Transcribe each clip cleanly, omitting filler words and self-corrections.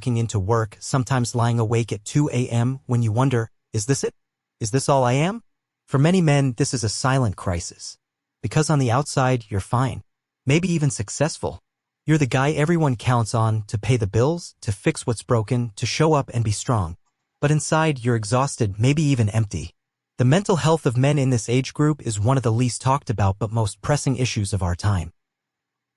walking into work, sometimes lying awake at 2 a.m. when you wonder, is this it? Is this all I am? For many men, this is a silent crisis. Because on the outside, you're fine. Maybe even successful. You're the guy everyone counts on to pay the bills, to fix what's broken, to show up and be strong. But inside, you're exhausted, maybe even empty. The mental health of men in this age group is one of the least talked about but most pressing issues of our time.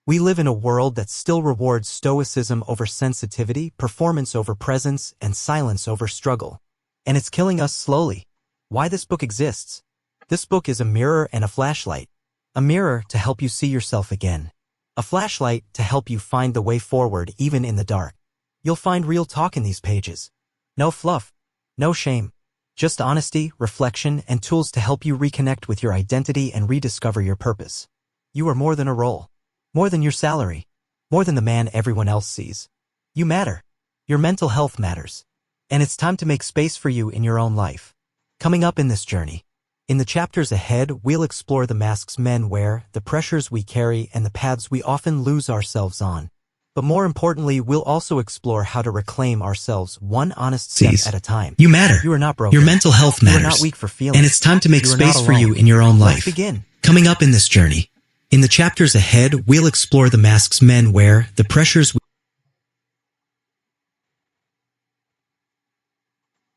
We live in a world that still rewards stoicism over sensitivity, performance over presence, and silence over struggle. And it's killing us slowly. Why this book exists? This book is a mirror and a flashlight. A mirror to help you see yourself again. A flashlight to help you find the way forward even in the dark. You'll find real talk in these pages. No fluff. No shame. Just honesty, reflection, and tools to help you reconnect with your identity and rediscover your purpose. You are more than a role. More than your salary. More than the man everyone else sees. You matter. Your mental health matters. And it's time to make space for you in your own life. Coming up in this journey. In the chapters ahead, we'll explore the masks men wear, the pressures we carry, and the paths we often lose ourselves on. But more importantly, we'll also explore how to reclaim ourselves one honest step at a time. You matter. You are not broken. Your mental health matters. You are not weak for feelings. And it's time to make space for you in your own life. Let's begin. Coming up in this journey. In the chapters ahead, we'll explore the masks men wear, the pressures we...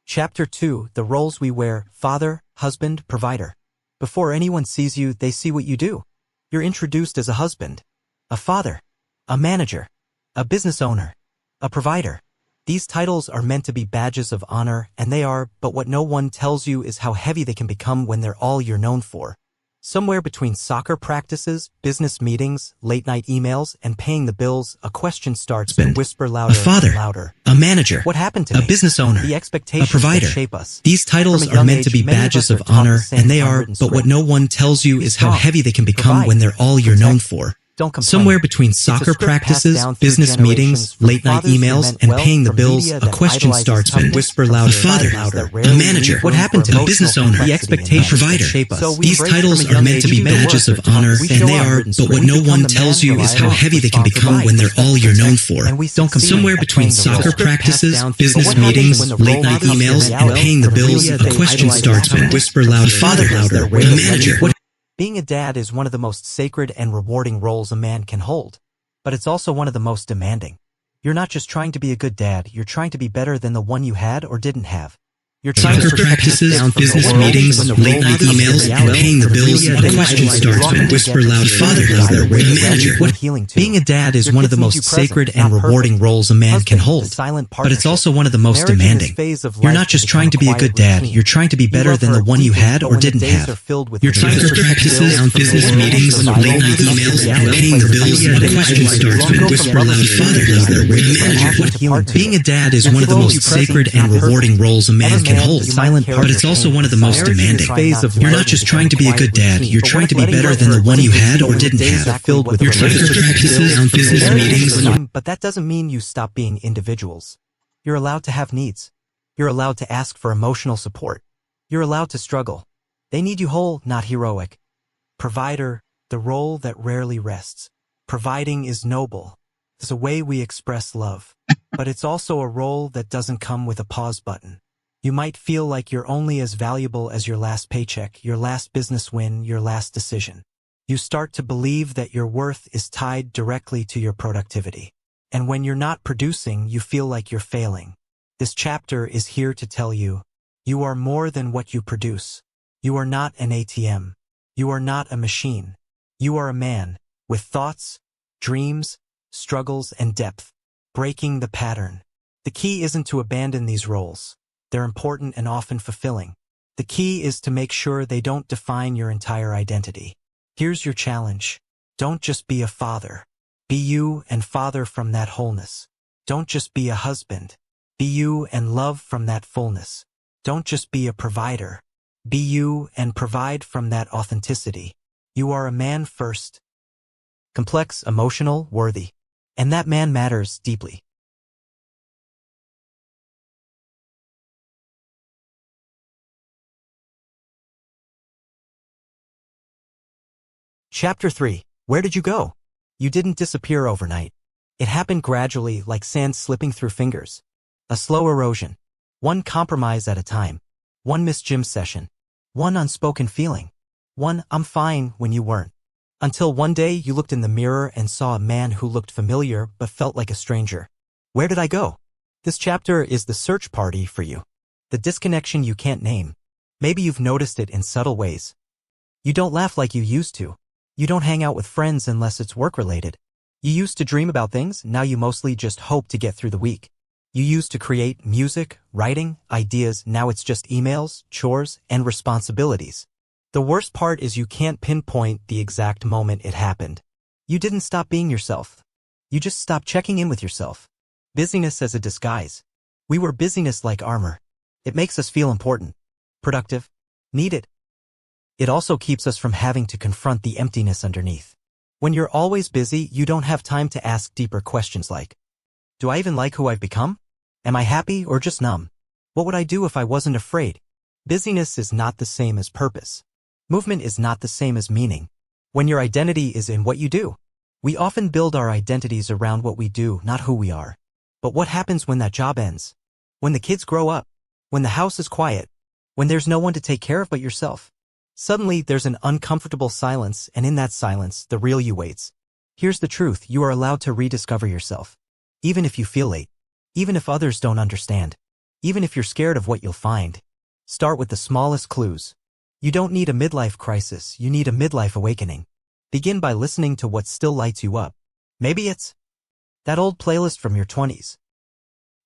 Chapter 2, the roles we wear, father, husband, provider. Before anyone sees you, they see what you do. You're introduced as a husband, a father, a manager, a business owner, a provider. These titles are meant to be badges of honor, and they are, but what no one tells you is how heavy they can become when they're all you're known for. Somewhere between soccer practices, business meetings, late-night emails, and paying the bills, a question starts to whisper louder a father, and louder. A manager, What happened to me? a business owner, The expectations a provider. that shape us. These titles From a are young meant to age, be many of badges us of are taught honor, the same and they are, unwritten but what script. no one tells you Be is how strong, heavy they can become provide, when they're all you're protect. known for. Don't complain. Somewhere between It's a soccer script passed practices, down through business meetings, generations from late-night fathers who emails, meant and well, paying the from bills, media a that question idolizes starts to toughness, whisper from louder. societies Father, that a rarely manager. leave What room happened for to a business emotional owner? The complexity in expectation. men. Provider. Shape us. So we these embrace titles from a are young meant to age be the badges words of are taught. honor, We and show they up. are, but what We no become one the tells man, you is how reliable, heavy they can become responsible, when they're all you're known protect, for. and we succeed Somewhere at between playing the role. soccer Script passed practices, down through business what happens meetings, when the role late-night becomes emails, and reality? paying the From bills, media a that question idolizes starts to toughness, whisper from louder. societies Father, that a rarely leave manager. room. Being a dad is one of the most sacred and rewarding roles a man can hold, but it's also one of the most demanding. You're not just trying to be a good dad, you're trying to be better than the one you had or didn't have. You're trying to Soccer protect your practices, kids from the business world meetings, when the role late-night becomes emails, and reality. paying the For bills, media a that question idolizes starts to toughness, whisper louder. societies Father, that a rarely manager. leave room for healing too. Being a dad is Your one of kids the need you most present, sacred not and rewarding perfect. roles a man Husband, can the hold, silent but it's partnership. also one of the most Marriage in this demanding. phase of You're life not can just trying to become be a quiet good dad, routine. you're trying to be You better love than her the one you deeply, had but or when the didn't days are have. filled with You're trying to resentment, practices, bills, business from meetings, survival, late-night becomes emails, and reality. paying the bills, For a media question that starts to idolizes whisper toughness, louder. Father, a manager. to healing too. Being a dad is Your one of the kids need most you present, sacred and not perfect. rewarding roles a man As a can man, hold, you might carry but your it's also pain one of the inside. most Marriage in demanding. this phase of You're life not just can trying to be a become good dad, routine. you're But trying to be letting better go than the of one her you had or when the didn't days are have. filled with You're trying to relationships, practices, bills, business marriage is meetings, fun, but that doesn't mean you stop being individuals. You're allowed to have needs. You're allowed to ask for emotional support. You're allowed to struggle. They need you whole, not heroic. Provider, the role that rarely rests. Providing is noble. It's a way we express love. But it's also a role that doesn't come with a pause button. You might feel like you're only as valuable as your last paycheck, your last business win, your last decision. You start to believe that your worth is tied directly to your productivity. And when you're not producing, you feel like you're failing. This chapter is here to tell you, you are more than what you produce. You are not an ATM. You are not a machine. You are a man, with thoughts, dreams, struggles, and depth. Breaking the pattern. The key isn't to abandon these roles. They're important and often fulfilling. The key is to make sure they don't define your entire identity. Here's your challenge. Don't just be a father. Be you and father from that wholeness. Don't just be a husband. Be you and love from that fullness. Don't just be a provider. Be you and provide from that authenticity. You are a man first. Complex, emotional, worthy. And that man matters deeply. Chapter 3. Where did you go? You didn't disappear overnight. It happened gradually, like sand slipping through fingers. A slow erosion. One compromise at a time. One missed gym session. One unspoken feeling. One "I'm fine" when you weren't. Until one day you looked in the mirror and saw a man who looked familiar but felt like a stranger. Where did I go? This chapter is the search party for you. The disconnection you can't name. Maybe you've noticed it in subtle ways. You don't laugh like you used to. You don't hang out with friends unless it's work-related. You used to dream about things, now you mostly just hope to get through the week. You used to create music, writing, ideas, now it's just emails, chores, and responsibilities. The worst part is you can't pinpoint the exact moment it happened. You didn't stop being yourself. You just stopped checking in with yourself. Busyness as a disguise. We wear busyness like armor. It makes us feel important, productive, needed. It also keeps us from having to confront the emptiness underneath. When you're always busy, you don't have time to ask deeper questions like, do I even like who I've become? Am I happy or just numb? What would I do if I wasn't afraid? Busyness is not the same as purpose. Movement is not the same as meaning. When your identity is in what you do, we often build our identities around what we do, not who we are. But what happens when that job ends? When the kids grow up? When the house is quiet? When there's no one to take care of but yourself? Suddenly, there's an uncomfortable silence, and in that silence, the real you waits. Here's the truth, you are allowed to rediscover yourself. Even if you feel late. Even if others don't understand. Even if you're scared of what you'll find. Start with the smallest clues. You don't need a midlife crisis, you need a midlife awakening. Begin by listening to what still lights you up. Maybe it's that old playlist from your 20s.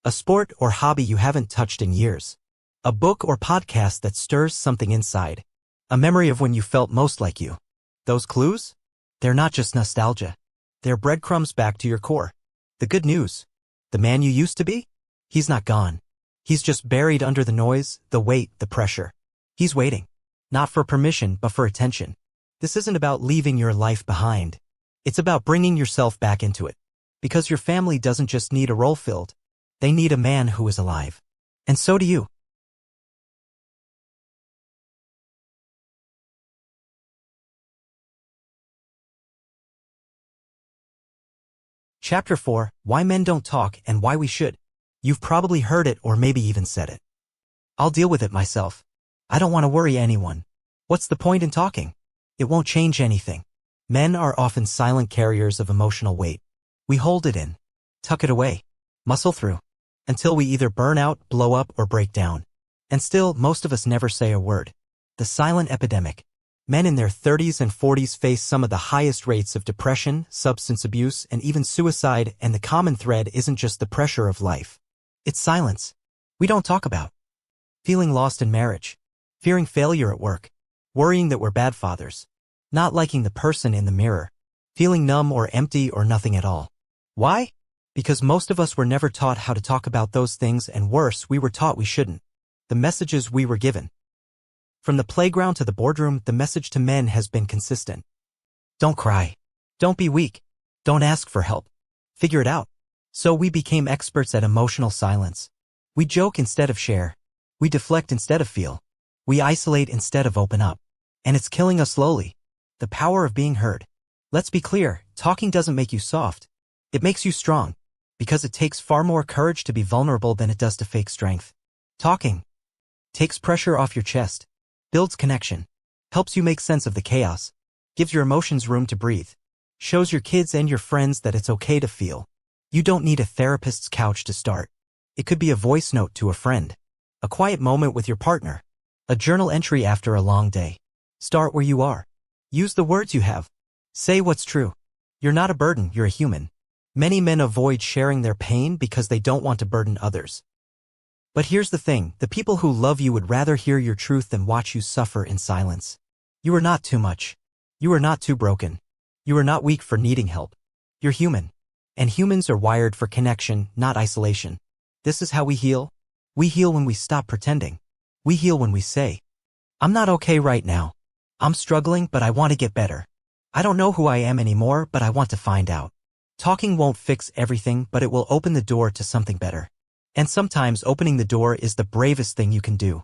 A sport or hobby you haven't touched in years. A book or podcast that stirs something inside. A memory of when you felt most like you. Those clues? They're not just nostalgia. They're breadcrumbs back to your core. The good news. The man you used to be? He's not gone. He's just buried under the noise, the weight, the pressure. He's waiting. Not for permission, but for attention. This isn't about leaving your life behind. It's about bringing yourself back into it. Because your family doesn't just need a role filled. They need a man who is alive. And so do you. Chapter 4, Why Men Don't Talk and Why We Should. You've probably heard it or maybe even said it. I'll deal with it myself. I don't want to worry anyone. What's the point in talking? It won't change anything. Men are often silent carriers of emotional weight. We hold it in, tuck it away, muscle through, until we either burn out, blow up, or break down. And still, most of us never say a word. The silent epidemic. Men in their 30s and 40s face some of the highest rates of depression, substance abuse, and even suicide, and the common thread isn't just the pressure of life. It's silence. We don't talk about feeling lost in marriage, fearing failure at work, worrying that we're bad fathers, not liking the person in the mirror, feeling numb or empty or nothing at all. Why? Because most of us were never taught how to talk about those things, and worse, we were taught we shouldn't. The messages we were given. From the playground to the boardroom, the message to men has been consistent. Don't cry. Don't be weak. Don't ask for help. Figure it out. So we became experts at emotional silence. We joke instead of share. We deflect instead of feel. We isolate instead of open up. And it's killing us slowly. The power of being heard. Let's be clear, talking doesn't make you soft. It makes you strong. Because it takes far more courage to be vulnerable than it does to fake strength. Talking takes pressure off your chest. Builds connection, helps you make sense of the chaos, gives your emotions room to breathe, shows your kids and your friends that it's okay to feel. You don't need a therapist's couch to start. It could be a voice note to a friend, a quiet moment with your partner, a journal entry after a long day. Start where you are. Use the words you have. Say what's true. You're not a burden, you're a human. Many men avoid sharing their pain because they don't want to burden others. But here's the thing, the people who love you would rather hear your truth than watch you suffer in silence. You are not too much. You are not too broken. You are not weak for needing help. You're human. And humans are wired for connection, not isolation. This is how we heal. We heal when we stop pretending. We heal when we say, I'm not okay right now. I'm struggling, but I want to get better. I don't know who I am anymore, but I want to find out. Talking won't fix everything, but it will open the door to something better. And sometimes opening the door is the bravest thing you can do.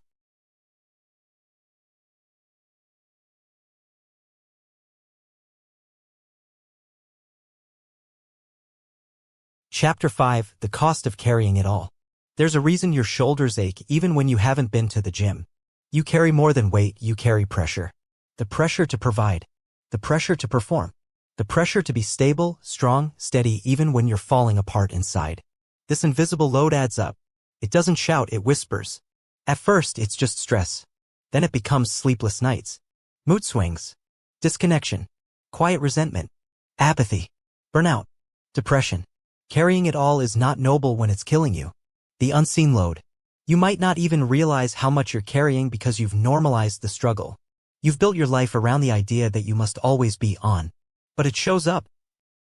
Chapter 5, The Cost of Carrying It All. There's a reason your shoulders ache even when you haven't been to the gym. You carry more than weight, you carry pressure. The pressure to provide. The pressure to perform. The pressure to be stable, strong, steady even when you're falling apart inside. This invisible load adds up. It doesn't shout, it whispers. At first, it's just stress. Then it becomes sleepless nights. Mood swings. Disconnection. Quiet resentment. Apathy. Burnout. Depression. Carrying it all is not noble when it's killing you. The unseen load. You might not even realize how much you're carrying because you've normalized the struggle. You've built your life around the idea that you must always be on. But it shows up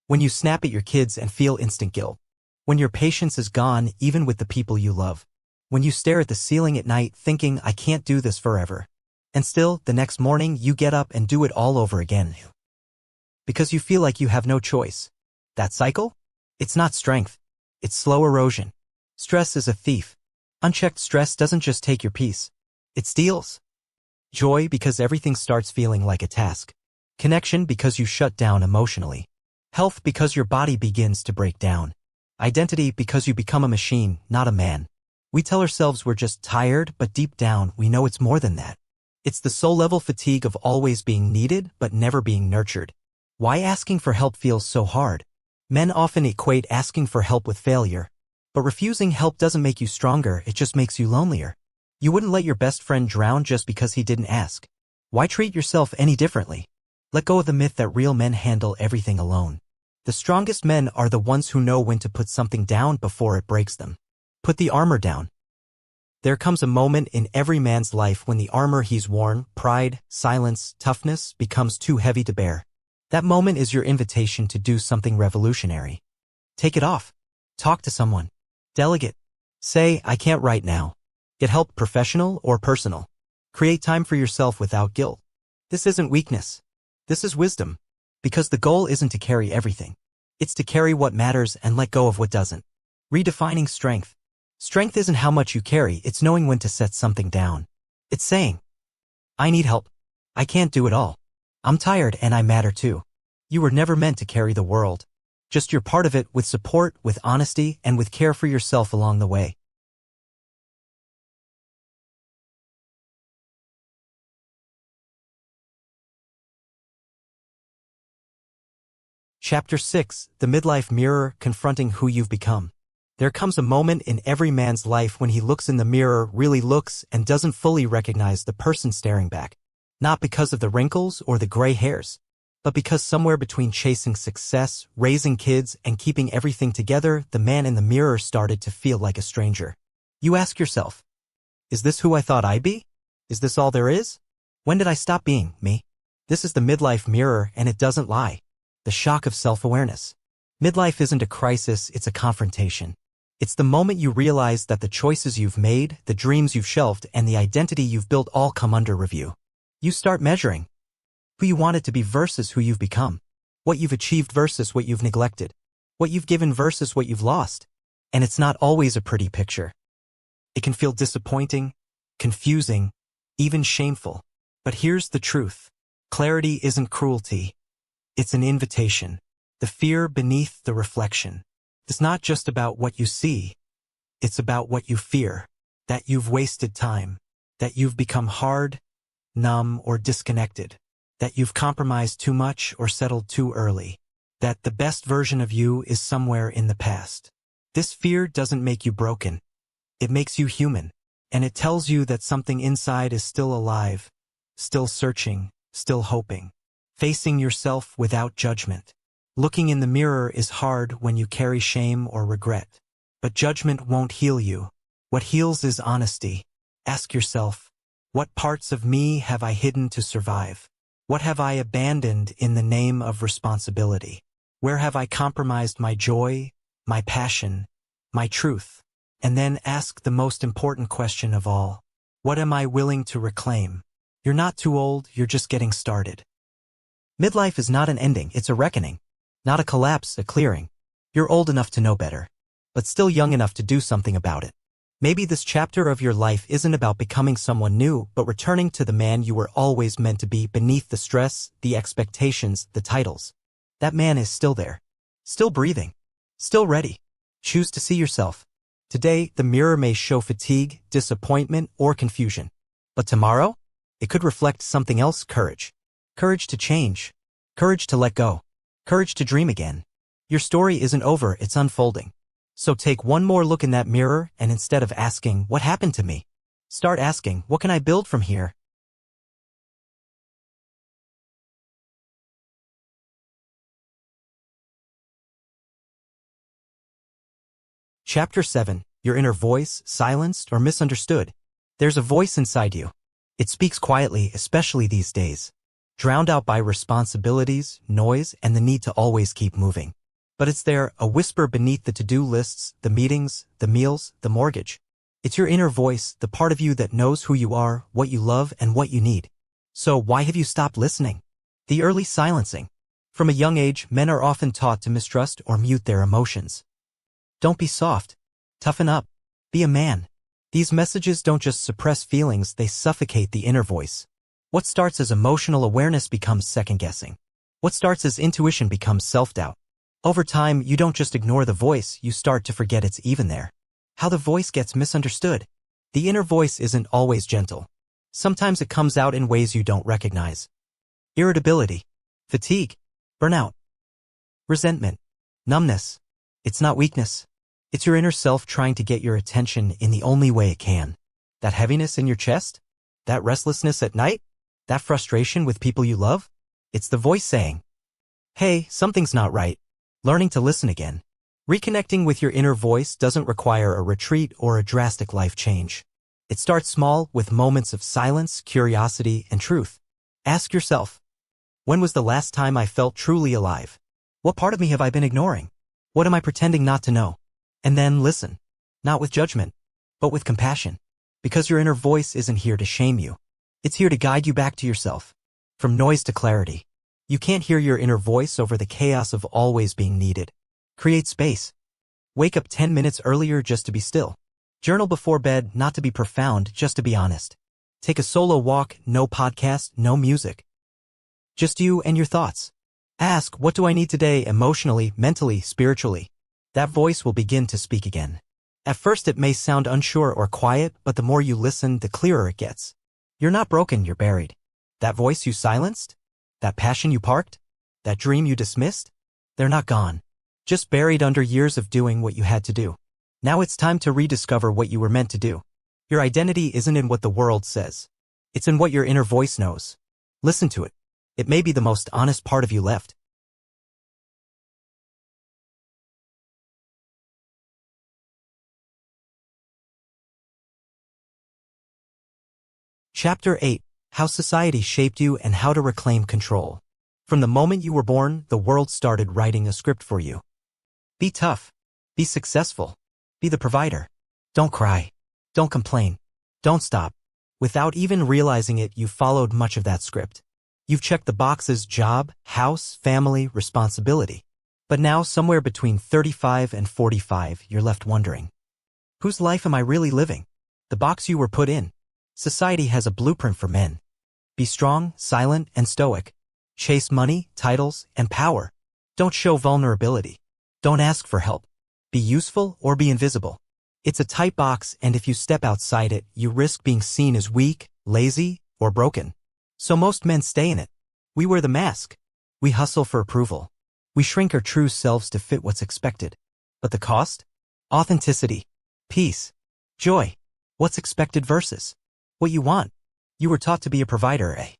when you snap at your kids and feel instant guilt. When your patience is gone even with the people you love. When you stare at the ceiling at night thinking, I can't do this forever. And still, the next morning you get up and do it all over again. Because you feel like you have no choice. That cycle? It's not strength. It's slow erosion. Stress is a thief. Unchecked stress doesn't just take your peace. It steals. Joy because everything starts feeling like a task. Connection because you shut down emotionally. Health because your body begins to break down. Identity because you become a machine, not a man. We tell ourselves we're just tired, but deep down we know it's more than that. It's the soul-level fatigue of always being needed but never being nurtured. Why asking for help feels so hard? Men often equate asking for help with failure. But refusing help doesn't make you stronger, it just makes you lonelier. You wouldn't let your best friend drown just because he didn't ask. Why treat yourself any differently? Let go of the myth that real men handle everything alone. The strongest men are the ones who know when to put something down before it breaks them. Put the armor down. There comes a moment in every man's life when the armor he's worn, pride, silence, toughness, becomes too heavy to bear. That moment is your invitation to do something revolutionary. Take it off. Talk to someone. Delegate. Say, I can't right now. Get help, professional or personal. Create time for yourself without guilt. This isn't weakness. This is wisdom. Because the goal isn't to carry everything. It's to carry what matters and let go of what doesn't. Redefining strength. Strength isn't how much you carry, it's knowing when to set something down. It's saying, I need help. I can't do it all. I'm tired and I matter too. You were never meant to carry the world. Just you're part of it with support, with honesty, and with care for yourself along the way. Chapter 6, The Midlife Mirror, Confronting Who You've Become. There comes a moment in every man's life when he looks in the mirror, really looks, and doesn't fully recognize the person staring back. Not because of the wrinkles or the gray hairs, but because somewhere between chasing success, raising kids, and keeping everything together, the man in the mirror started to feel like a stranger. You ask yourself, is this who I thought I'd be? Is this all there is? When did I stop being me? This is the midlife mirror, and it doesn't lie. The shock of self-awareness. Midlife isn't a crisis, it's a confrontation. It's the moment you realize that the choices you've made, the dreams you've shelved, and the identity you've built all come under review. You start measuring who you wanted to be versus who you've become, what you've achieved versus what you've neglected, what you've given versus what you've lost. And it's not always a pretty picture. It can feel disappointing, confusing, even shameful. But here's the truth. Clarity isn't cruelty. It's an invitation. The fear beneath the reflection. It's not just about what you see. It's about what you fear. That you've wasted time. That you've become hard, numb, or disconnected. That you've compromised too much or settled too early. That the best version of you is somewhere in the past. This fear doesn't make you broken. It makes you human. And it tells you that something inside is still alive, still searching, still hoping. Facing yourself without judgment. Looking in the mirror is hard when you carry shame or regret. But judgment won't heal you. What heals is honesty. Ask yourself, what parts of me have I hidden to survive? What have I abandoned in the name of responsibility? Where have I compromised my joy, my passion, my truth? And then ask the most important question of all. What am I willing to reclaim? You're not too old, you're just getting started. Midlife is not an ending, it's a reckoning. Not a collapse, a clearing. You're old enough to know better, but still young enough to do something about it. Maybe this chapter of your life isn't about becoming someone new, but returning to the man you were always meant to be beneath the stress, the expectations, the titles. That man is still there. Still breathing. Still ready. Choose to see yourself. Today, the mirror may show fatigue, disappointment, or confusion. But tomorrow, it could reflect something else: courage. Courage to change. Courage to let go. Courage to dream again. Your story isn't over, it's unfolding. So take one more look in that mirror, and instead of asking, "What happened to me?" start asking, "What can I build from here?" Chapter 7. Your inner voice, silenced or misunderstood. There's a voice inside you. It speaks quietly, especially these days, drowned out by responsibilities, noise, and the need to always keep moving. But it's there, a whisper beneath the to-do lists, the meetings, the meals, the mortgage. It's your inner voice, the part of you that knows who you are, what you love, and what you need. So why have you stopped listening? The early silencing. From a young age, men are often taught to mistrust or mute their emotions. Don't be soft. Toughen up. Be a man. These messages don't just suppress feelings, they suffocate the inner voice. What starts as emotional awareness becomes second-guessing. What starts as intuition becomes self-doubt. Over time, you don't just ignore the voice, you start to forget it's even there. How the voice gets misunderstood. The inner voice isn't always gentle. Sometimes it comes out in ways you don't recognize. Irritability, fatigue, burnout, resentment, numbness. It's not weakness. It's your inner self trying to get your attention in the only way it can. That heaviness in your chest? That restlessness at night? That frustration with people you love? It's the voice saying, "Hey, something's not right." Learning to listen again. Reconnecting with your inner voice doesn't require a retreat or a drastic life change. It starts small, with moments of silence, curiosity, and truth. Ask yourself, when was the last time I felt truly alive? What part of me have I been ignoring? What am I pretending not to know? And then listen. Not with judgment, but with compassion. Because your inner voice isn't here to shame you. It's here to guide you back to yourself. From noise to clarity. You can't hear your inner voice over the chaos of always being needed. Create space. Wake up 10 minutes earlier just to be still. Journal before bed, not to be profound, just to be honest. Take a solo walk, no podcast, no music. Just you and your thoughts. Ask, what do I need today, emotionally, mentally, spiritually? That voice will begin to speak again. At first it may sound unsure or quiet, but the more you listen, the clearer it gets. You're not broken, you're buried. That voice you silenced? That passion you parked? That dream you dismissed? They're not gone. Just buried under years of doing what you had to do. Now it's time to rediscover what you were meant to do. Your identity isn't in what the world says. It's in what your inner voice knows. Listen to it. It may be the most honest part of you left. Chapter 8. How Society Shaped You and How to Reclaim Control. From the moment you were born, the world started writing a script for you. Be tough. Be successful. Be the provider. Don't cry. Don't complain. Don't stop. Without even realizing it, you followed much of that script. You've checked the boxes: job, house, family, responsibility. But now, somewhere between 35 and 45, you're left wondering, whose life am I really living? The box you were put in. Society has a blueprint for men. Be strong, silent, and stoic. Chase money, titles, and power. Don't show vulnerability. Don't ask for help. Be useful or be invisible. It's a tight box, and if you step outside it, you risk being seen as weak, lazy, or broken. So most men stay in it. We wear the mask. We hustle for approval. We shrink our true selves to fit what's expected. But the cost? Authenticity. Peace. Joy. What's expected versus what you want. You were taught to be a provider, eh?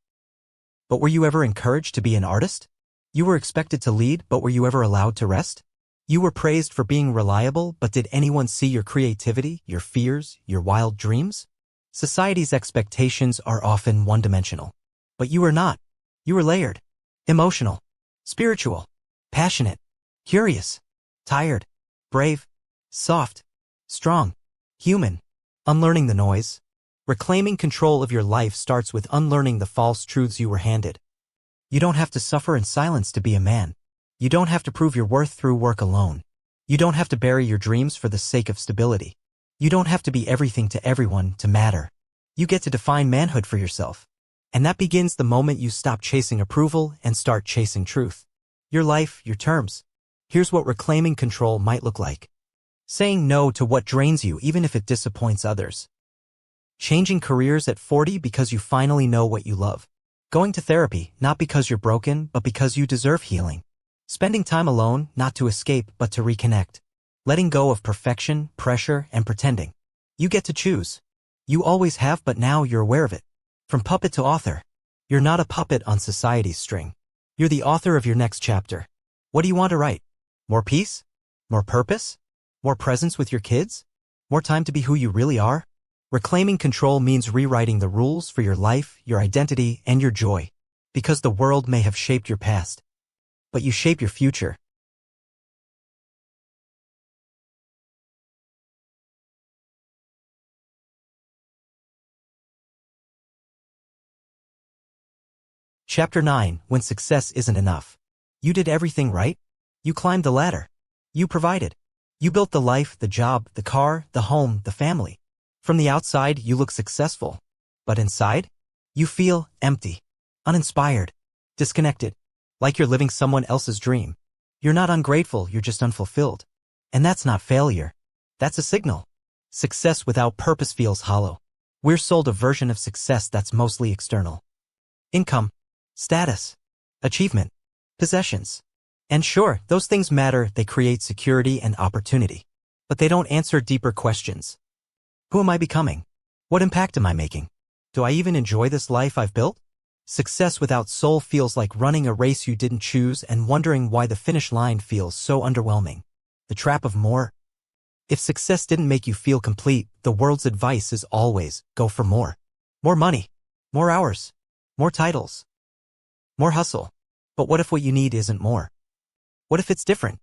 But were you ever encouraged to be an artist? You were expected to lead, but were you ever allowed to rest? You were praised for being reliable, but did anyone see your creativity, your fears, your wild dreams? Society's expectations are often one-dimensional. But you were not. You were layered. Emotional. Spiritual. Passionate. Curious. Tired. Brave. Soft. Strong. Human. Unlearning the noise. Reclaiming control of your life starts with unlearning the false truths you were handed. You don't have to suffer in silence to be a man. You don't have to prove your worth through work alone. You don't have to bury your dreams for the sake of stability. You don't have to be everything to everyone to matter. You get to define manhood for yourself. And that begins the moment you stop chasing approval and start chasing truth. Your life, your terms. Here's what reclaiming control might look like. Saying no to what drains you even if it disappoints others. Changing careers at 40 because you finally know what you love. Going to therapy, not because you're broken, but because you deserve healing. Spending time alone, not to escape, but to reconnect. Letting go of perfection, pressure, and pretending. You get to choose. You always have, but now you're aware of it. From puppet to author. You're not a puppet on society's string. You're the author of your next chapter. What do you want to write? More peace? More purpose? More presence with your kids? More time to be who you really are? Reclaiming control means rewriting the rules for your life, your identity, and your joy. Because the world may have shaped your past, but you shape your future. Chapter 9. When success isn't enough. You did everything right? You climbed the ladder. You provided. You built the life, the job, the car, the home, the family. From the outside, you look successful. But inside? You feel empty, uninspired, disconnected, like you're living someone else's dream. You're not ungrateful, you're just unfulfilled. And that's not failure. That's a signal. Success without purpose feels hollow. We're sold a version of success that's mostly external. Income, status, achievement, possessions. And sure, those things matter, they create security and opportunity. But they don't answer deeper questions. Who am I becoming? What impact am I making? Do I even enjoy this life I've built? Success without soul feels like running a race you didn't choose and wondering why the finish line feels so underwhelming. The trap of more. If success didn't make you feel complete, the world's advice is always, go for more. More money. More hours. More titles. More hustle. But what if what you need isn't more? What if it's different?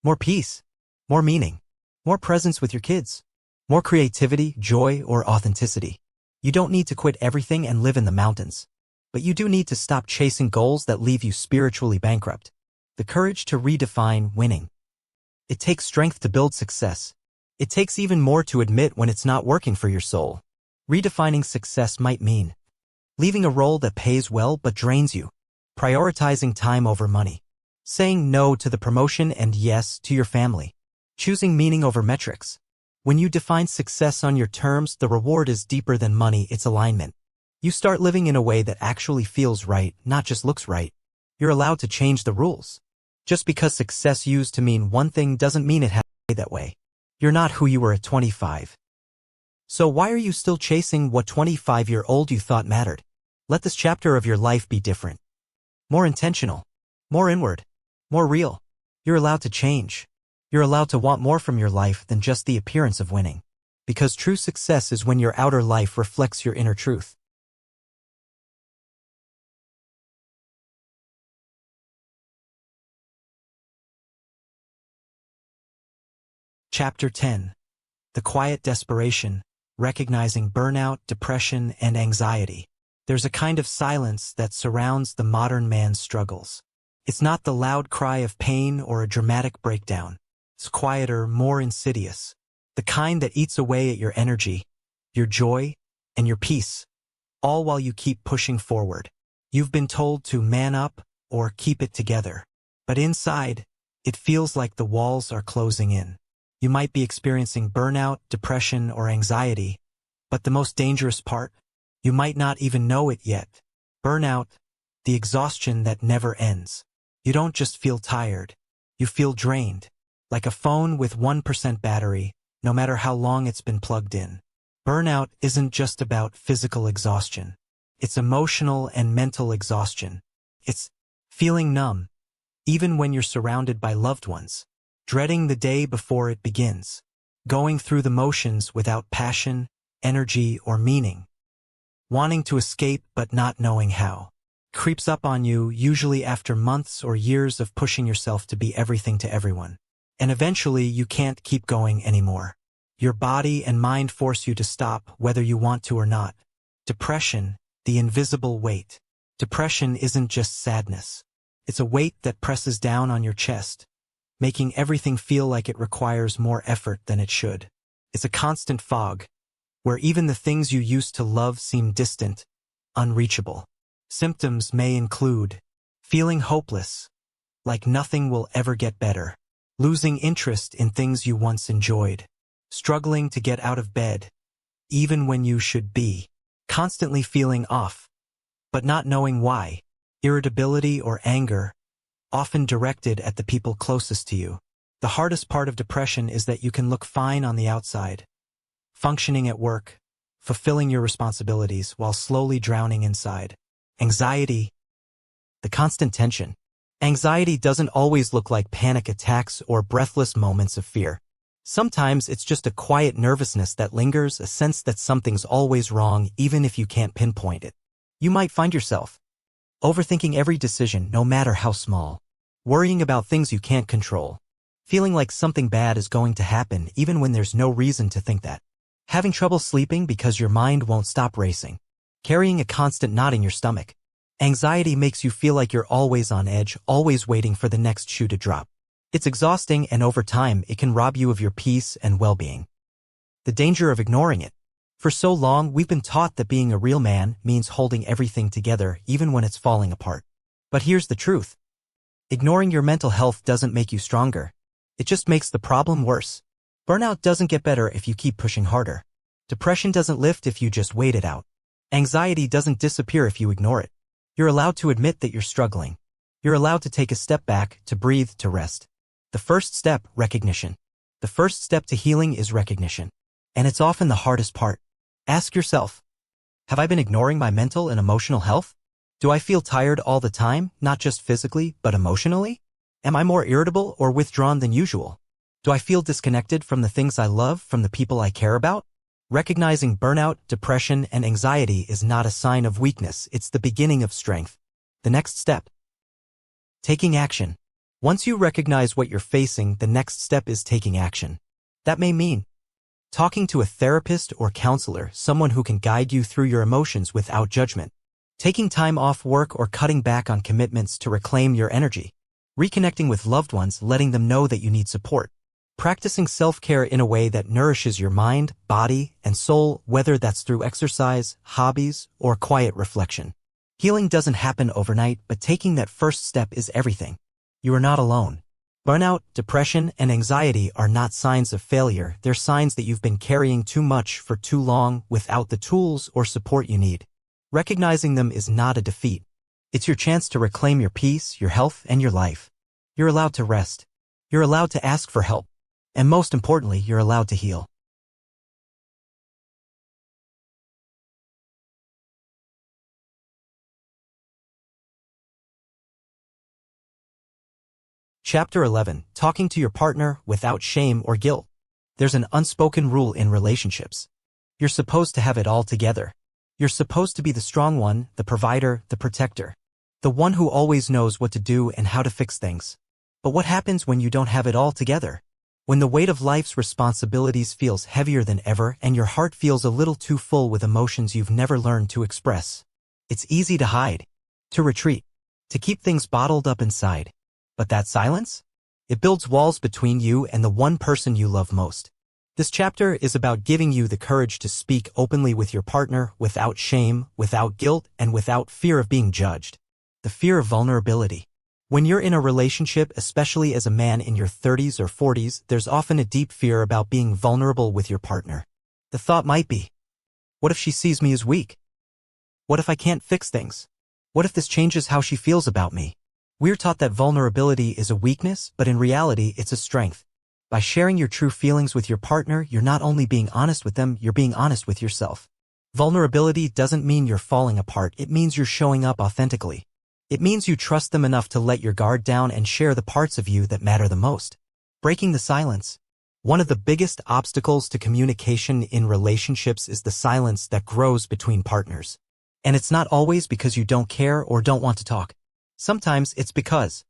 More peace. More meaning. More presence with your kids. More creativity, joy, or authenticity. You don't need to quit everything and live in the mountains. But you do need to stop chasing goals that leave you spiritually bankrupt. The courage to redefine winning. It takes strength to build success. It takes even more to admit when it's not working for your soul. Redefining success might mean leaving a role that pays well but drains you. Prioritizing time over money. Saying no to the promotion and yes to your family. Choosing meaning over metrics. When you define success on your terms, the reward is deeper than money, it's alignment. You start living in a way that actually feels right, not just looks right. You're allowed to change the rules. Just because success used to mean one thing doesn't mean it has to stay that way. You're not who you were at 25. So why are you still chasing what 25-year-old you thought mattered? Let this chapter of your life be different. More intentional. More inward. More real. You're allowed to change. You're allowed to want more from your life than just the appearance of winning. Because true success is when your outer life reflects your inner truth. Chapter 10. The Quiet Desperation, Recognizing Burnout, Depression, and Anxiety. There's a kind of silence that surrounds the modern man's struggles. It's not the loud cry of pain or a dramatic breakdown. It's quieter, more insidious. The kind that eats away at your energy, your joy, and your peace, all while you keep pushing forward. You've been told to man up or keep it together. But inside, it feels like the walls are closing in. You might be experiencing burnout, depression, or anxiety, but the most dangerous part, you might not even know it yet. Burnout, the exhaustion that never ends. You don't just feel tired, you feel drained, like a phone with 1% battery, no matter how long it's been plugged in. Burnout isn't just about physical exhaustion. It's emotional and mental exhaustion. It's feeling numb, even when you're surrounded by loved ones. Dreading the day before it begins. Going through the motions without passion, energy, or meaning. Wanting to escape but not knowing how. Creeps up on you, usually after months or years of pushing yourself to be everything to everyone. And eventually you can't keep going anymore. Your body and mind force you to stop, whether you want to or not. Depression, the invisible weight. Depression isn't just sadness. It's a weight that presses down on your chest, making everything feel like it requires more effort than it should. It's a constant fog, where even the things you used to love seem distant, unreachable. Symptoms may include feeling hopeless, like nothing will ever get better, losing interest in things you once enjoyed, struggling to get out of bed, even when you should be, constantly feeling off, but not knowing why, irritability or anger, often directed at the people closest to you. The hardest part of depression is that you can look fine on the outside, functioning at work, fulfilling your responsibilities while slowly drowning inside. Anxiety, the constant tension. Anxiety doesn't always look like panic attacks or breathless moments of fear. Sometimes it's just a quiet nervousness that lingers, a sense that something's always wrong even if you can't pinpoint it. You might find yourself overthinking every decision, no matter how small, worrying about things you can't control, feeling like something bad is going to happen even when there's no reason to think that, having trouble sleeping because your mind won't stop racing, carrying a constant knot in your stomach. Anxiety makes you feel like you're always on edge, always waiting for the next shoe to drop. It's exhausting, and over time it can rob you of your peace and well-being. The danger of ignoring it. For so long, we've been taught that being a real man means holding everything together even when it's falling apart. But here's the truth. Ignoring your mental health doesn't make you stronger. It just makes the problem worse. Burnout doesn't get better if you keep pushing harder. Depression doesn't lift if you just wait it out. Anxiety doesn't disappear if you ignore it. You're allowed to admit that you're struggling. You're allowed to take a step back, to breathe, to rest. The first step, recognition. The first step to healing is recognition. And it's often the hardest part. Ask yourself, have I been ignoring my mental and emotional health? Do I feel tired all the time, not just physically, but emotionally? Am I more irritable or withdrawn than usual? Do I feel disconnected from the things I love, from the people I care about? Recognizing burnout, depression, and anxiety is not a sign of weakness, it's the beginning of strength. The next step. Taking action. Once you recognize what you're facing, the next step is taking action. That may mean talking to a therapist or counselor, someone who can guide you through your emotions without judgment. Taking time off work or cutting back on commitments to reclaim your energy. Reconnecting with loved ones, letting them know that you need support. Practicing self-care in a way that nourishes your mind, body, and soul, whether that's through exercise, hobbies, or quiet reflection. Healing doesn't happen overnight, but taking that first step is everything. You are not alone. Burnout, depression, and anxiety are not signs of failure. They're signs that you've been carrying too much for too long without the tools or support you need. Recognizing them is not a defeat. It's your chance to reclaim your peace, your health, and your life. You're allowed to rest. You're allowed to ask for help. And most importantly, you're allowed to heal. Chapter 11. Talking to your partner without shame or guilt. There's an unspoken rule in relationships. You're supposed to have it all together. You're supposed to be the strong one, the provider, the protector. The one who always knows what to do and how to fix things. But what happens when you don't have it all together? When the weight of life's responsibilities feels heavier than ever and your heart feels a little too full with emotions you've never learned to express. It's easy to hide, to retreat, to keep things bottled up inside. But that silence? It builds walls between you and the one person you love most. This chapter is about giving you the courage to speak openly with your partner without shame, without guilt, and without fear of being judged. The fear of vulnerability. When you're in a relationship, especially as a man in your 30s or 40s, there's often a deep fear about being vulnerable with your partner. The thought might be, what if she sees me as weak? What if I can't fix things? What if this changes how she feels about me? We're taught that vulnerability is a weakness, but in reality, it's a strength. By sharing your true feelings with your partner, you're not only being honest with them, you're being honest with yourself. Vulnerability doesn't mean you're falling apart, it means you're showing up authentically. It means you trust them enough to let your guard down and share the parts of you that matter the most. Breaking the silence. One of the biggest obstacles to communication in relationships is the silence that grows between partners. And it's not always because you don't care or don't want to talk. Sometimes it's because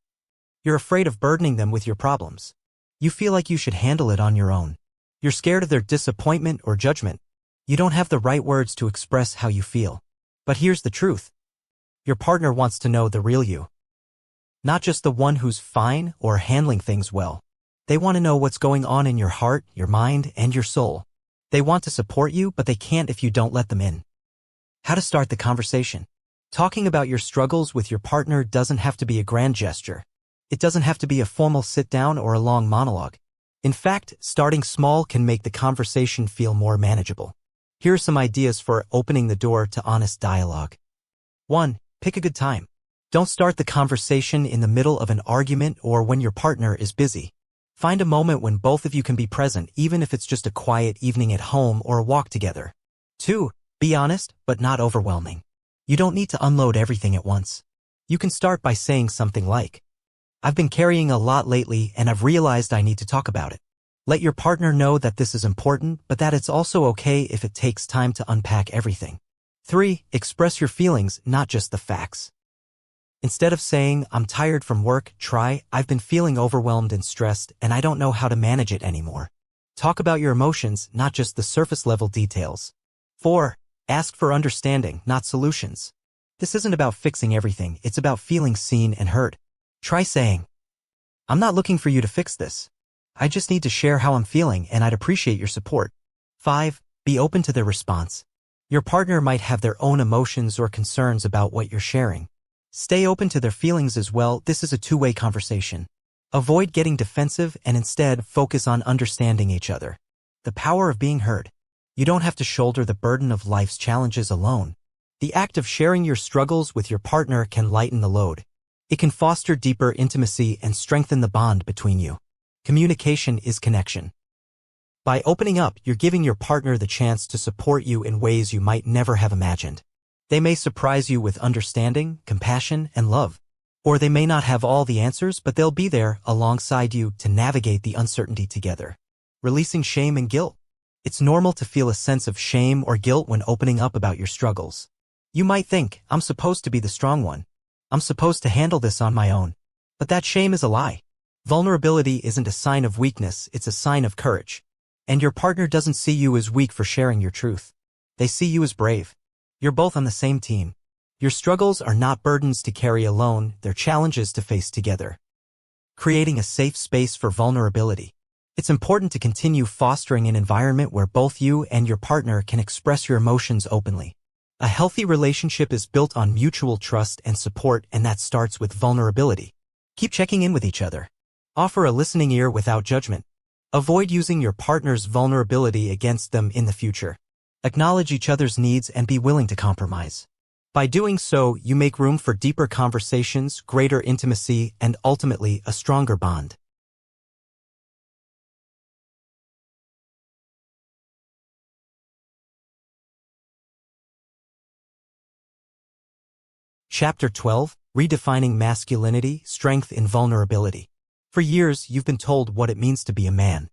you're afraid of burdening them with your problems. You feel like you should handle it on your own. You're scared of their disappointment or judgment. You don't have the right words to express how you feel. But here's the truth. Your partner wants to know the real you. Not just the one who's fine or handling things well. They want to know what's going on in your heart, your mind, and your soul. They want to support you, but they can't if you don't let them in. How to start the conversation. Talking about your struggles with your partner doesn't have to be a grand gesture. It doesn't have to be a formal sit-down or a long monologue. In fact, starting small can make the conversation feel more manageable. Here are some ideas for opening the door to honest dialogue. 1. Pick a good time. Don't start the conversation in the middle of an argument or when your partner is busy. Find a moment when both of you can be present, even if it's just a quiet evening at home or a walk together. 2. Be honest, but not overwhelming. You don't need to unload everything at once. You can start by saying something like, "I've been carrying a lot lately and I've realized I need to talk about it." Let your partner know that this is important, but that it's also okay if it takes time to unpack everything. 3. Express your feelings, not just the facts. Instead of saying, "I'm tired from work," try, "I've been feeling overwhelmed and stressed, and I don't know how to manage it anymore." Talk about your emotions, not just the surface-level details. 4. Ask for understanding, not solutions. This isn't about fixing everything, it's about feeling seen and heard. Try saying, "I'm not looking for you to fix this. I just need to share how I'm feeling and I'd appreciate your support." 5. Be open to their response. Your partner might have their own emotions or concerns about what you're sharing. Stay open to their feelings as well. This is a two-way conversation. Avoid getting defensive and instead focus on understanding each other. The power of being heard. You don't have to shoulder the burden of life's challenges alone. The act of sharing your struggles with your partner can lighten the load. It can foster deeper intimacy and strengthen the bond between you. Communication is connection. By opening up, you're giving your partner the chance to support you in ways you might never have imagined. They may surprise you with understanding, compassion, and love. Or they may not have all the answers, but they'll be there alongside you to navigate the uncertainty together. Releasing shame and guilt. It's normal to feel a sense of shame or guilt when opening up about your struggles. You might think, "I'm supposed to be the strong one. I'm supposed to handle this on my own." But that shame is a lie. Vulnerability isn't a sign of weakness, it's a sign of courage. And your partner doesn't see you as weak for sharing your truth. They see you as brave. You're both on the same team. Your struggles are not burdens to carry alone, they're challenges to face together. Creating a safe space for vulnerability. It's important to continue fostering an environment where both you and your partner can express your emotions openly. A healthy relationship is built on mutual trust and support, and that starts with vulnerability. Keep checking in with each other. Offer a listening ear without judgment. Avoid using your partner's vulnerability against them in the future. Acknowledge each other's needs and be willing to compromise. By doing so, you make room for deeper conversations, greater intimacy, and ultimately a stronger bond. Chapter 12, Redefining Masculinity, Strength in Vulnerability. For years, you've been told what it means to be a man.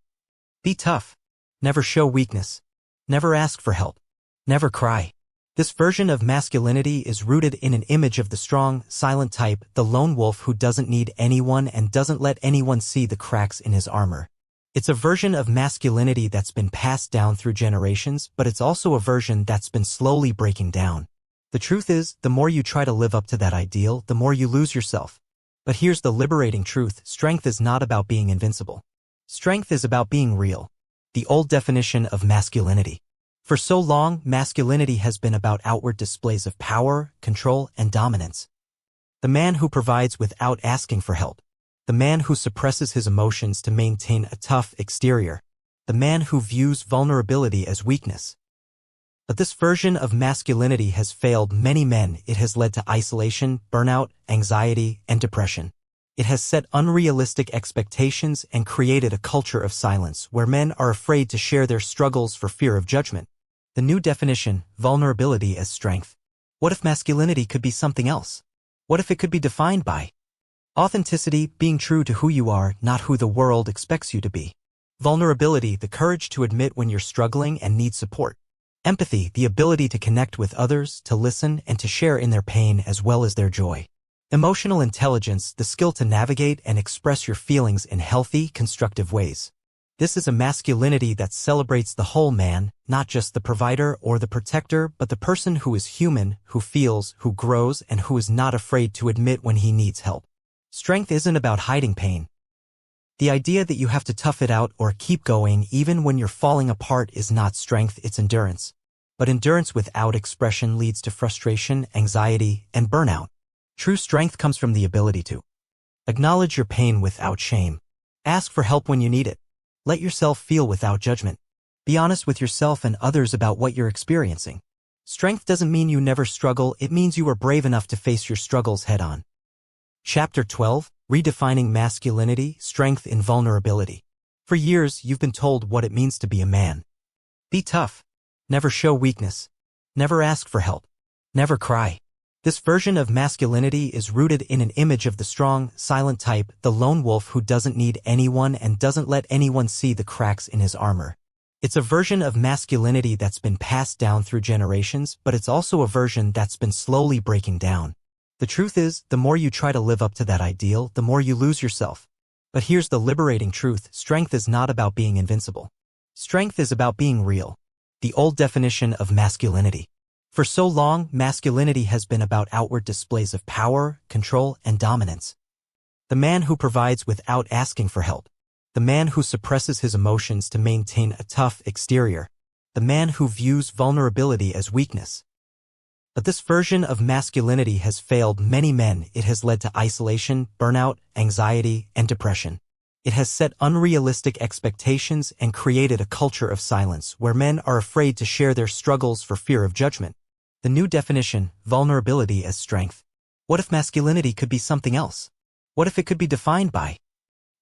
Be tough. Never show weakness. Never ask for help. Never cry. This version of masculinity is rooted in an image of the strong, silent type, the lone wolf who doesn't need anyone and doesn't let anyone see the cracks in his armor. It's a version of masculinity that's been passed down through generations, but it's also a version that's been slowly breaking down. The truth is, the more you try to live up to that ideal, the more you lose yourself. But here's the liberating truth: strength is not about being invincible. Strength is about being real. The old definition of masculinity. For so long, masculinity has been about outward displays of power, control, and dominance. The man who provides without asking for help. The man who suppresses his emotions to maintain a tough exterior. The man who views vulnerability as weakness. But this version of masculinity has failed many men. It has led to isolation, burnout, anxiety, and depression. It has set unrealistic expectations and created a culture of silence where men are afraid to share their struggles for fear of judgment. The new definition: vulnerability as strength. What if masculinity could be something else? What if it could be defined by authenticity, being true to who you are, not who the world expects you to be. Vulnerability, the courage to admit when you're struggling and need support. Empathy, the ability to connect with others, to listen, and to share in their pain as well as their joy. Emotional intelligence, the skill to navigate and express your feelings in healthy, constructive ways. This is a masculinity that celebrates the whole man, not just the provider or the protector, but the person who is human, who feels, who grows, and who is not afraid to admit when he needs help. Strength isn't about hiding pain. The idea that you have to tough it out or keep going even when you're falling apart is not strength, it's endurance. But endurance without expression leads to frustration, anxiety, and burnout. True strength comes from the ability to Acknowledge your pain without shame. Ask for help when you need it. Let yourself feel without judgment. Be honest with yourself and others about what you're experiencing. Strength doesn't mean you never struggle, it means you are brave enough to face your struggles head-on. Chapter 12, Redefining Masculinity, Strength in Vulnerability. For years, you've been told what it means to be a man. Be tough. Never show weakness. Never ask for help. Never cry. This version of masculinity is rooted in an image of the strong, silent type, the lone wolf who doesn't need anyone and doesn't let anyone see the cracks in his armor. It's a version of masculinity that's been passed down through generations, but it's also a version that's been slowly breaking down. The truth is, the more you try to live up to that ideal, the more you lose yourself. But here's the liberating truth: strength is not about being invincible. Strength is about being real. The old definition of masculinity. For so long, masculinity has been about outward displays of power, control, and dominance. The man who provides without asking for help. The man who suppresses his emotions to maintain a tough exterior. The man who views vulnerability as weakness. But this version of masculinity has failed many men. It has led to isolation, burnout, anxiety, and depression. It has set unrealistic expectations and created a culture of silence where men are afraid to share their struggles for fear of judgment. The new definition, vulnerability as strength. What if masculinity could be something else? What if it could be defined by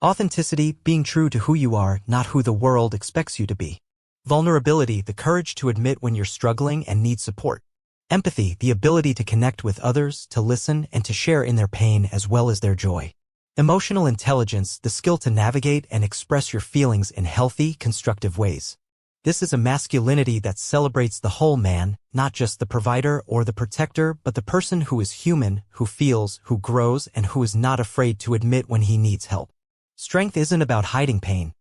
authenticity, being true to who you are, not who the world expects you to be. Vulnerability, the courage to admit when you're struggling and need support. Empathy, the ability to connect with others, to listen, and to share in their pain as well as their joy. Emotional intelligence, the skill to navigate and express your feelings in healthy, constructive ways. This is a masculinity that celebrates the whole man, not just the provider or the protector, but the person who is human, who feels, who grows, and who is not afraid to admit when he needs help. Strength isn't about hiding pain.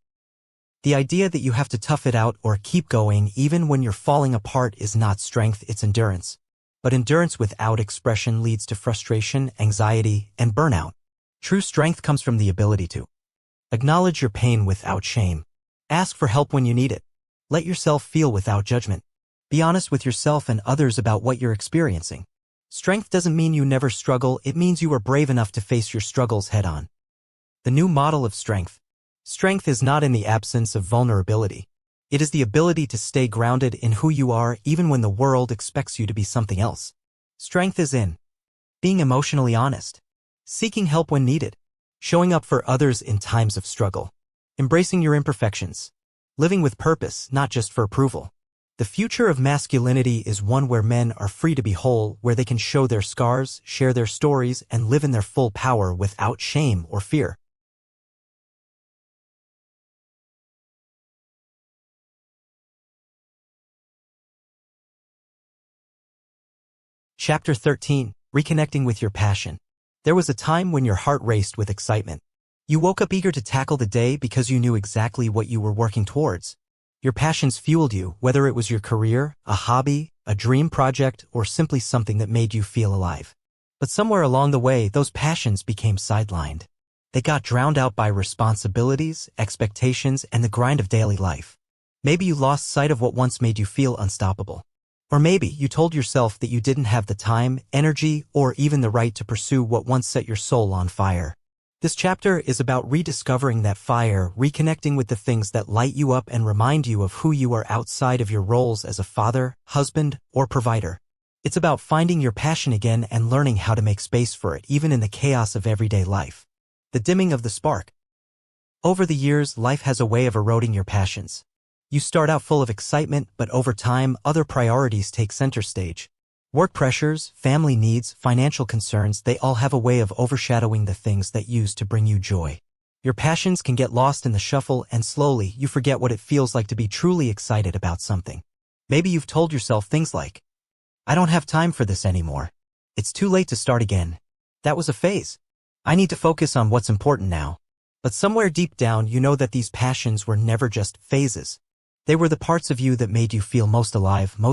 The idea that you have to tough it out or keep going even when you're falling apart is not strength, it's endurance. But endurance without expression leads to frustration, anxiety, and burnout. True strength comes from the ability to acknowledge your pain without shame. Ask for help when you need it. Let yourself feel without judgment. Be honest with yourself and others about what you're experiencing. Strength doesn't mean you never struggle, it means you are brave enough to face your struggles head-on. The new model of strength. Strength is not in the absence of vulnerability. It is the ability to stay grounded in who you are even when the world expects you to be something else. Strength is in being emotionally honest, seeking help when needed, showing up for others in times of struggle, embracing your imperfections, living with purpose, not just for approval. The future of masculinity is one where men are free to be whole, where they can show their scars, share their stories, and live in their full power without shame or fear. Chapter 13, Reconnecting with Your Passion. There was a time when your heart raced with excitement. You woke up eager to tackle the day because you knew exactly what you were working towards. Your passions fueled you, whether it was your career, a hobby, a dream project, or simply something that made you feel alive. But somewhere along the way, those passions became sidelined. They got drowned out by responsibilities, expectations, and the grind of daily life. Maybe you lost sight of what once made you feel unstoppable. Or maybe you told yourself that you didn't have the time, energy, or even the right to pursue what once set your soul on fire. This chapter is about rediscovering that fire, reconnecting with the things that light you up and remind you of who you are outside of your roles as a father, husband, or provider. It's about finding your passion again and learning how to make space for it even in the chaos of everyday life. The dimming of the spark. Over the years, life has a way of eroding your passions. You start out full of excitement, but over time, other priorities take center stage. Work pressures, family needs, financial concerns, they all have a way of overshadowing the things that used to bring you joy. Your passions can get lost in the shuffle, and slowly, you forget what it feels like to be truly excited about something. Maybe you've told yourself things like, "I don't have time for this anymore. It's too late to start again. That was a phase. I need to focus on what's important now." But somewhere deep down, you know that these passions were never just phases. They were the parts of you that made you feel most alive, most